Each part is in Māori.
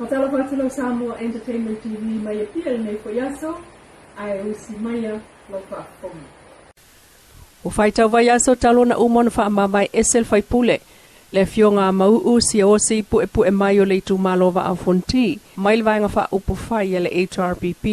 Matala patalo Samoa Entertainment TV mai appeal nei foyaso ai usi maya lo Faafetai. O faitau vai aso talo na umon fa mamai esel fai pule. Le fionga mau usi o si pu e mai o le tu malova a fonti. Mai le vainga fa upu fai le HRPP.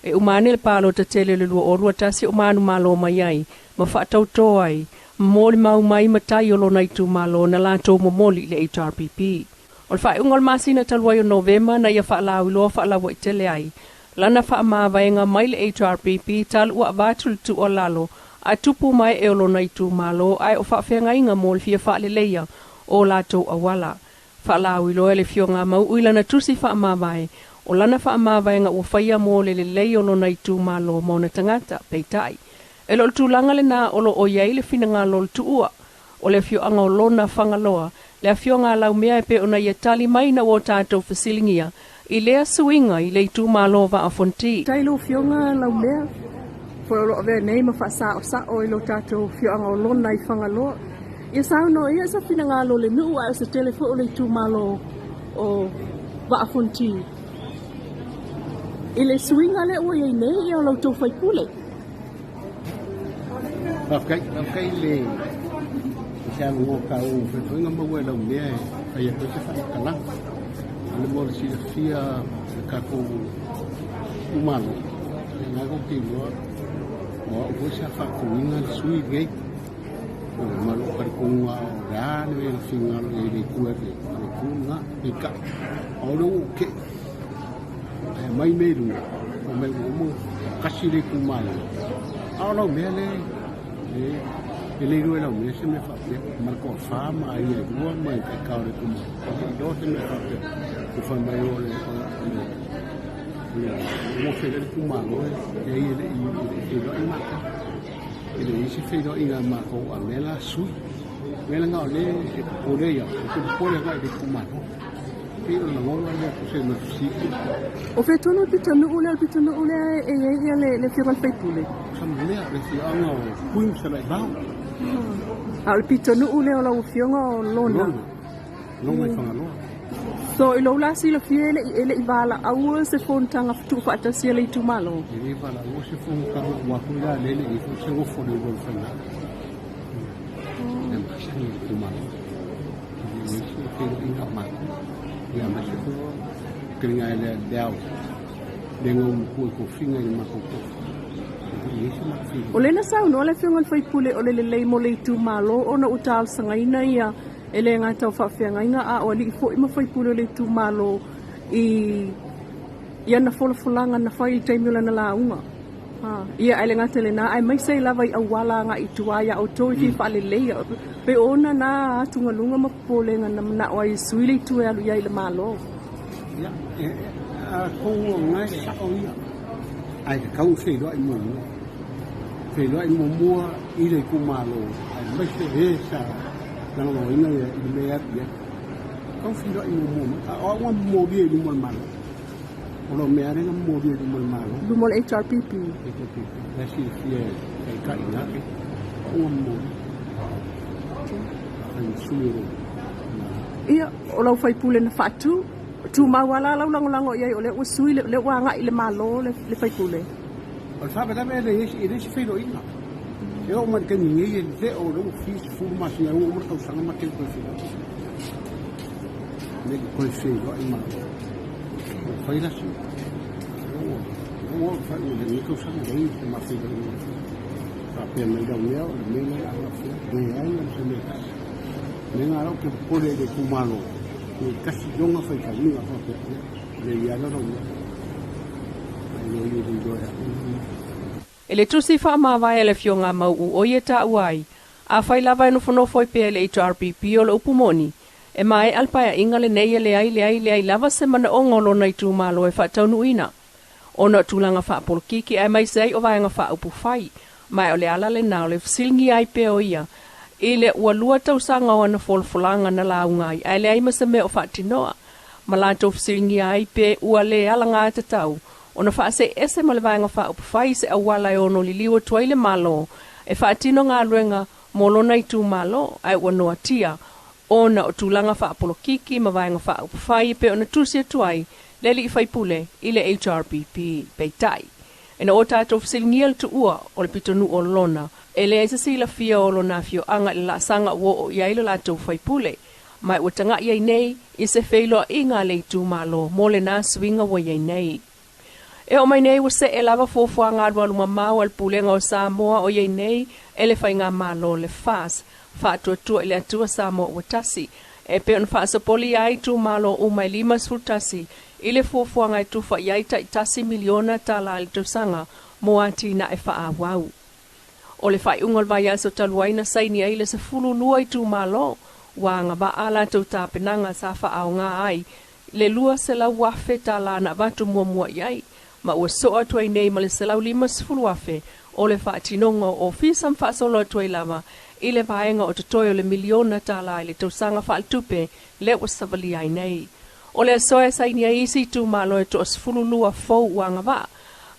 E umane le palo te tele le lua o rua tasi umanu malo mai ai. Ma fa tau toai. Moli mau mai matai o lo na tu malo na la to momoli le HRPP. O le fai ungol masina talua o November na ia fa la ulo fa la wai tele ai. Lana fa ma vainga mai le HRPP tal ua vatul tu o lalo. A tupu mai e olo nei tu malo ai o whaafenga inga mo le fia wha le leia o lato awala. Wha lawi lo e le fionga mau uila na tusi wha amawai o lana wha amawai nga ua whaia mo le leia olo nei tu malo mo na tangata peitai. E lo tu langa le na olo o iei le fina ngā lo tu ua o le fio anga o lona whangaloa le fionga lau mea e pe o na ia tali mai na o tātou fasilingia i lea suinga i le tu malo va a fonti. Tailo fionga lau mea foi o ve nei ma fa sa o lo tato fio anga o lona i whangaloa. Ia sao no ia sa fina ngā lo le nu a sa telefo o le tu malo o va a fonti. I le suinga le ua iei nei ia o lau tau fai pule. Faafetai le isa ngo ka o fe nga mo lau mea ai ko se fa kala. Le mo si fia ka ko umalo. Nga ko ki mo o se fa ko nga sui gay. O malo par ko nga ra ne finga le ku e ku nga pika. O lo ke mai me lu o me mo kasi le ku malo. A lo me le e Leilua la me se me fa pe mal ko fa ma ia rua mai ka ka re ku do se me fa pe ku fa mai o le mo fe le ku ma lo e ile i do i ma ile i se fe do i ma ko a me la su me la ngau le o le ia ku po le ga de ku ma lo pe o la mo le ku se me si O fe tono pitano ule e le fio fai pule. Sa mo le le si anga o kuin se la ba Al pitano ule o la fionga o lona. Lona i whangaloa. So i lo la si la fiele ele i bala au se fontanga tu fa ta si le tu malo. I bala au se fontanga wa kuila lele i se go fo le gol fanga. Nem kasi tu malo. Ni se ke i na ma. Ya ma se ko kringa ele dau. Dengo ko finga i ma ko. O le na sao no le fionga fai pule o le lei mo le tu malo o na utal sangaina ia ele nga tau whaafenga inga a o li fo ima fai pule le tu malo i ia na folanga na fai taimula na launga. Ia ele nga tele na ai mai sei lava i awala nga i tuaya o toi ki wha le leia pe ona na tunga lunga ma pole nga na o ai suile i tuaya lu ia i le malo. Ia, kongo ngai sao ia. Ai ka kau sei do ai mo. Sei do ai mo mua i le ku malo. Ai mai se e sa. Nang lo ina i me ya. Kau sei do ai mo mo. O wa mo di i mo malo. O lo me are nga mo di i mo malo. Lu mo HRPP. La si ai ka ina ke. O mo. Ai suiro. Ia o lau fai pule na fatu. Tu mawala lau lango ia o le usui le wanga i le malo le fai pule. O fa ba me le i se filo ina. E o man ke ni e le o lo fi fu ma si o mo to sanga ma ke ko fi. Le ko fi do i ma. Fai la si. O fa le ni ko sanga dei ma fi do. Fa pe me do me la fi. Ni ai no se me. Me ngaro ke pole de kumalo. Kasi jonga fai ka ni fa pe le ya no no E le tusi wha mawai e le fionga mau o ie ta uai. A whai lava eno whanau foi pe le HRPP o le upumoni. E mai alpaya inga le nei le ai lava se mana o ngolo nei tu malo e wha taunu ina. O na tūlanga wha apolokiki ai mai sei o vaenga wha upu whai. Mai o le ala le nao le fsilingi ai pe o ia. I le ua lua tau sanga o na folfolanga na laungai. Ai le ai masa me o wha tinoa. Ma la tau fsilingi ai pe ua le ala ngā tatau. O na wha se ese ma le vaenga wha upu whai se awala e ono li liwa tuaile malo. E wha tino ngā luenga molona i tū malo ai ua noa tia. ona o tūlanga whaapolokiki ma vaenga whaapawhai pe ona tūsia tuai le li whaipule i le HRPP peitai. Ena o tātou whasilngiel tu ua o le pitonu o lona e le aisa sila fia o lona fio anga le la sanga wo o iailo lātou whaipule mai ua tanga iai nei i se whailoa i ngā le tū malo mo le nā swinga wa iai nei. E o mai nei wa se e lava fōfua ngā rualunga mau al pulenga o Samoa o iai nei e le whai ngā malo le fās whātua i le atua Samoa ua tasi e pe on whaasapoli ai tū malo o mai 5 tasi i le fōfua ngai tuwha iai ta i tasi miliona tā la le tausanga mo ati na e whaawau. O le whai ungol vai aso taluaina saini ai le se fulu lua i tū malo wa ngā ba ala tau tāpenanga sa whaao ngā ai le lua se lau wafe tā la na vatu mua iai ma ua soa tuai nei ma le se lau 5 wafe o le whaatinonga o fisam whaasolo tuai lava i le vaenga o tatoi o le miliona tā la i le tausanga whaaltupe le wa savali ai nei. O le soe saini ai isi tū malo e to asfulu lua fau wa ngā va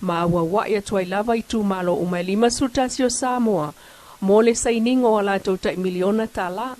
ma ua waia tuai lava i tū malo o mai 5 tasio Samoa mo le sainingo ala tau tai miliona tā la.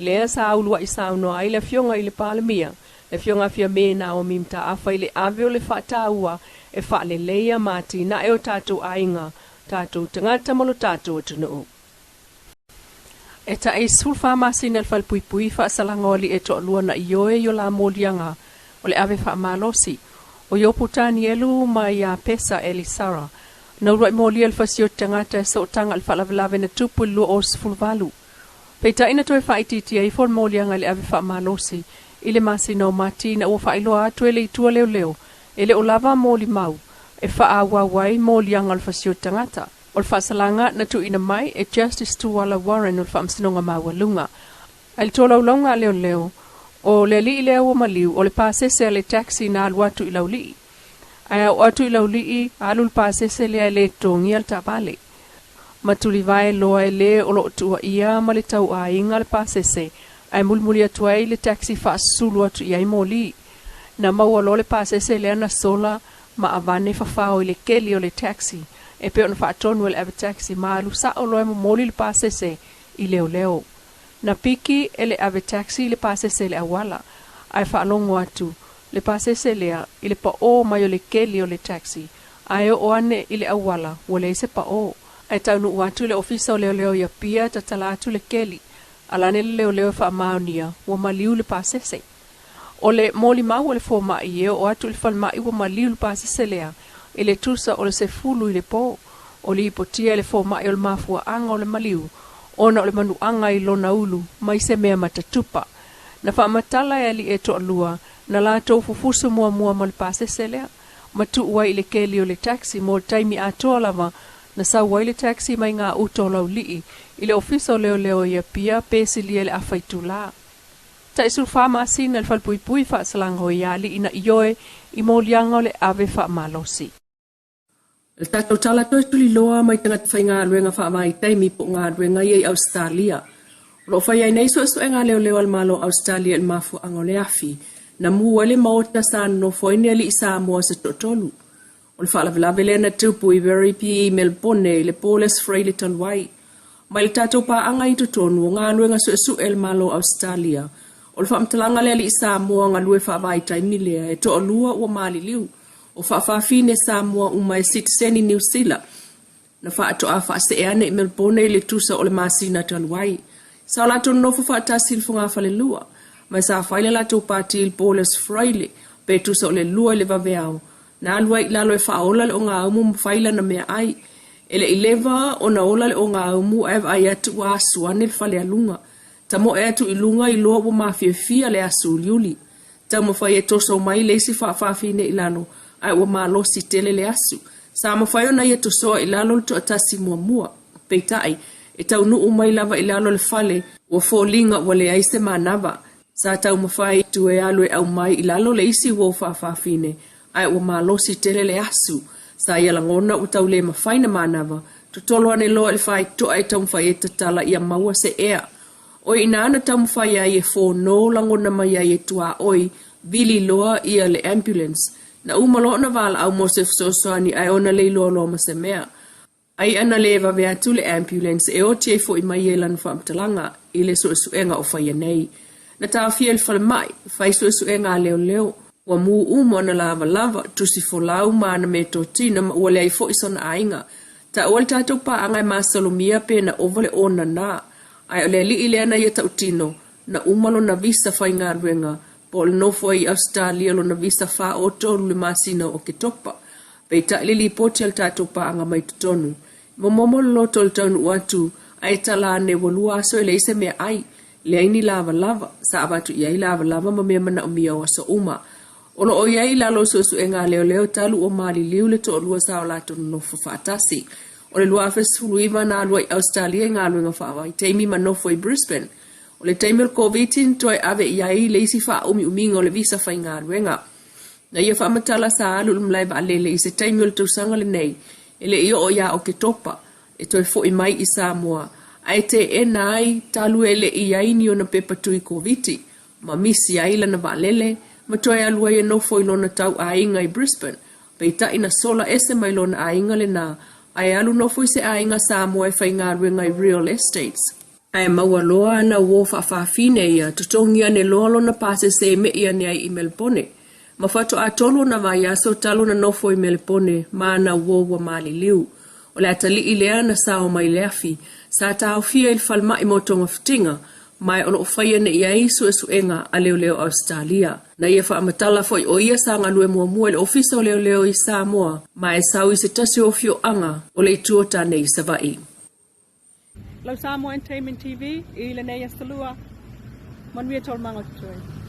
Lea sa aulua i saunoa ai le fionga i le palemia, le fionga fia me na o mimta awha i le ave o le whataua e wha le leia mati na e o tātou ainga, tātou tangata molo tātou o tunu. E ta e sulfa masi nel fal pui wha salangoli e to lua na ioe yo la molianga o le ave wha malosi, o yo putani elu mai a pesa Elisara, na uruai moli el fasio tangata e so tanga al whalavelave na tupu lua o sfulvalu. Peita ina toi whaititi ai fon molianga le ave wha malosi, i le masi no mati na ua whailoa atu e le itua leo, e le o lava moli mau, e wha awa wai molianga al fasio tangata. O le whasalanga na tu ina mai e Justice Tuwala Warren o le whaamsinonga maua lunga. Ai le tōlau launga leo, o le li i leo o maliu, o le pāsese le taxi na alu atu i laulii. Ai au atu i laulii, alu le pāsese le le tongi al tabale. Matuli vai loa e le o lo tua ia ma le tau a inga le pāsese, ai mulmuli atu ai le taxi whaasulu atu i ai moli. Na maua lo le pāsese le ana sola ma avane whawhao i le keli o le taxi, e pe ona whaatonu le ave taxi ma alu sa o loe mo moli le pāsese i leo. Na piki e le ave taxi le pāsese le awala, ai whaalongo atu, le pāsese lea i le pa o mai o le keli o le taxi, ai o ane i le awala, wale se pa o. Ai taunu uatu le ofisa o leo ia pia ta talatu le keli, alane le leo wha maonia, wa maliu le pāsese. O le moli mau le fō mai o atu le whan mai wa maliu le pāsese lea, i le tusa o le se fulu i le pō, o li ipotia le fō mai o le mafua anga o le maliu, ona o le manu anga i lona ulu, mai se mea matatupa. Na wha matala e li e toa lua, na la tau fufusu mua ma le pāsese lea, matu ua i le keli o le taxi mo le taimi a toa lava, na sa waile taxi mai ngā uto lau lii, i le ofisa o leo ia pia pesi li ele awhaitu la. Ta isul wha maasi na le whalpui wha salanga o iali ina ioe i mōlianga o le ave wha malosi. Le tātou tala toi tuli loa mai tangat whai ngā ruenga wha mai taimi po ngā ruenga i Australia. Lo whai ai nei so e ngā leo al malo Australia il mafu ango le afi, na mua le maota sa no foini ali i Samoa se totolu. O le whaalavelave lea na tupu i very pi Melbourne le poles frei le talwai. Mai le tātou pa anga i totonu o ngā nuenga su el malo Australia. O le whaamtalanga lea li i Samoa ngā lue whaavai taimi lea e to lua ua maali liu. O whaafine Samoa umai citizen New Zealand. Na whaato a whaase e ane i Melbourne le tusa o le masina talwai. Sa o lato nofo whaatasi il funga whale lua. Mai sa whaile lato pati il poles frei le pe tusa o le lua le vaveao. Na alua i lalo e whaola le o ngā umu mwhaila na mea ai. Ele i leva o na ola le o ngā umu ev ai atu wa asuane le whale alunga. Ta mo e atu i lunga i loa wa mawhiawhia le asu liuli. Ta mo whai e toso mai leisi whaafine i lano ai wa malosi tele le asu. Sa mo whai o na i e tosoa i lalo le to atasi mua. Peitai, e tau nuu mai lava i lalo le whale wa fōlinga wa le aise manava. Sa tau mo whai tu e alu e au mai i lalo le isi wa whaafine. Ai ua malosi tele le asu, sa ia langona u tau le mawhaina manava, tutolo ane loa le whai toa e tau mwhai e tatala ia maua se ea. Oi ina ana tau mwhai ai e whono langona mai ai e tua oi, Vili loa ia le ambulance, na umalo na vala au mosef sosoani ai ona Leilua loa ma se mea. Ai ana le vavea tu le ambulance e o tie fo i mai e lanu whaamtalanga, i le suesuenga o whaia nei. Na tawhia le whalemai, whai suesuenga leo. Wa mu umo na lava tusi folau mana me to tina ma ua le ai fo isona ainga. Ta ua le tatou pa angai masalomia pe na ovale ona na. Ai ole li ile ana ia tautino na umalo na visa whai ngā ruenga po le nofo i Australia lo na visa wha o tolu le masina o ke topa. Pei ta ili poti al tatou pa anga mai tutonu. Momomo lo tol taunu watu ai tala ne walua aso ele ise mea ai. Le aini lava sa abatu iai lava ma mea mana umia o aso uma. Olo o iai lalo suesuenga leo talu o mali liu le to lua sa o lato no fafatasi. O le lua fesuluiva na alua i Australia ngā luenga whawa i teimi manofo i Brisbane. O le teimi o COVID-19 toi ave iai le isi wha uminga o le visa whai ngā luenga. Na ia whaamatala sa alu lumlai ba alele i se teimi o le tausanga le nei. Ele iyo o ia o ke topa. E toi fo i mai i Samoa. Ai te e nai talu ele i aini o na pepa tui COVID-19. Ma misi aila na ba alele. Ma toi alua i no foi lona tau ainga i Brisbane. Pei ta ina sola ese mai lona ainga le na. Ai alu no foi se ainga Samoa e whai ngā ruenga i real estates. Ai maua loa ana uo whaafine ia tutongia ne loa lona pase se me ia ne ai i Melbourne. Ma whato a tolo na vai aso talo na nofo i Melbourne ma ana uo wa mali liu. O le atali i lea na sao mai leafi. Sa tau fia il falma i motonga fitinga. Mai ono whaia ne iai suesuenga a leo Australia. Na ia whaamatala foi o ia sa ngalue mua le ofisa o leo i Samoa. Mai sau i se tasi o fio anga o le tuota nei sa vai. Lau Samoa Entertainment TV, i le nei astalua, manuia tol manga tutoi.